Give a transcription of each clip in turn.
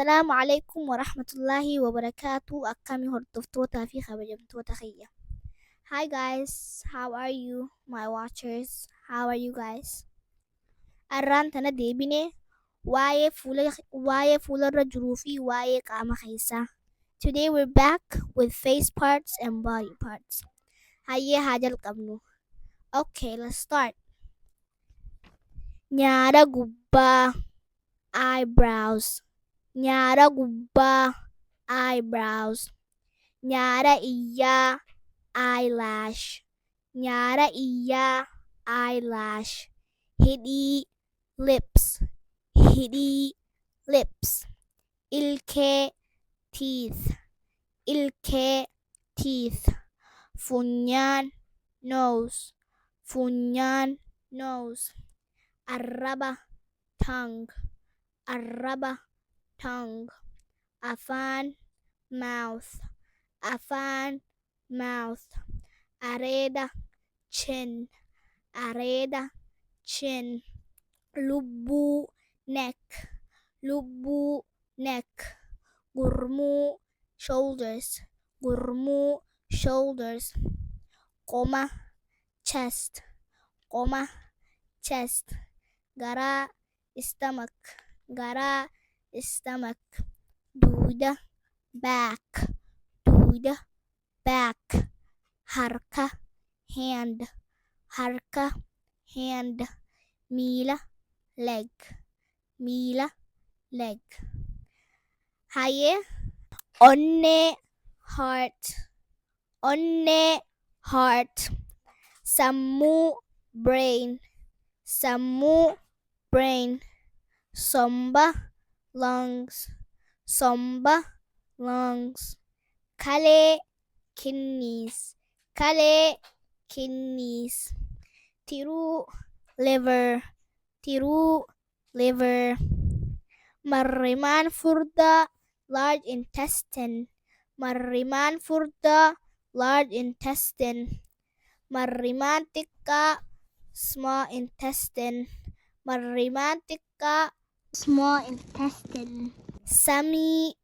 السلام عليكم ورحمة الله وبركاته. أكامي هردفتوتا في خبجمتوتا خيّة. Hi guys, how are you, my watchers? How are you guys? Arrantana debine waye fula rajurufi waye kama khaisa. Today we're back with face parts and body parts. Haye hajal qabnu. Okay, let's start. Nyara gubba, eyebrows. Nyara gubba, eyebrows. Nyara iya, eyelash. Nyara iya, eyelash. Hidi, lips. Hidi, lips. Ilke, teeth. Ilke, teeth. Funyan, nose. Funyan, nose. Arraba, tongue. Arraba, tongue. Afan, mouth. Afan, mouth. Areda, chin. Areda, chin. Lubbu, neck. Lubbu, neck. Gurmu, shoulders. Gurmu, shoulders. Koma, chest. Koma, chest. Gara, stomach. Gara, stomach. Duda, back. Duda, back. Harka, hand. Harka, hand. Mila, leg. Mila, leg. Haye, onne, heart. Onne, heart. Sammu, brain. Sammu, brain. Somba, lungs. Somba, lungs. Kale, kidneys. Kale, kidneys. Tiru, liver. Tiru, liver. Marriman furda, large intestine. Marriman furda, large intestine. Marriman tikka, small intestine. Marriman tikka, small intestine. Semi,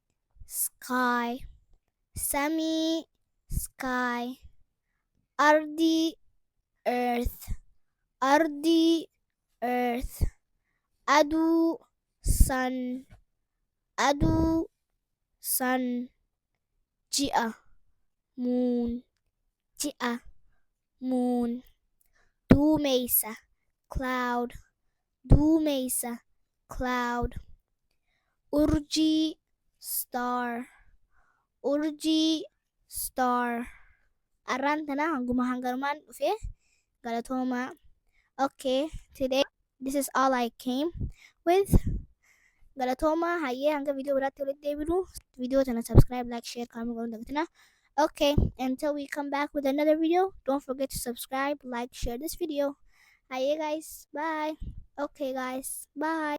sky. Semi, sky. Ardi, earth. Ardi, earth. Adu, sun. Adu, sun. Jia, moon. Jia, moon. Du mesa, cloud. Du mesa, cloud. Urji, star. Urji, star. Arantana hanggumahangarman ufe galatoma. Okay, today this is all I came with. Galatoma haye hanga video berarti ulit debilu. Video tana subscribe, like, share, comment, go. Okay, until we come back with another video, don't forget to subscribe, like, share this video. Haye guys, bye. Okay guys, bye.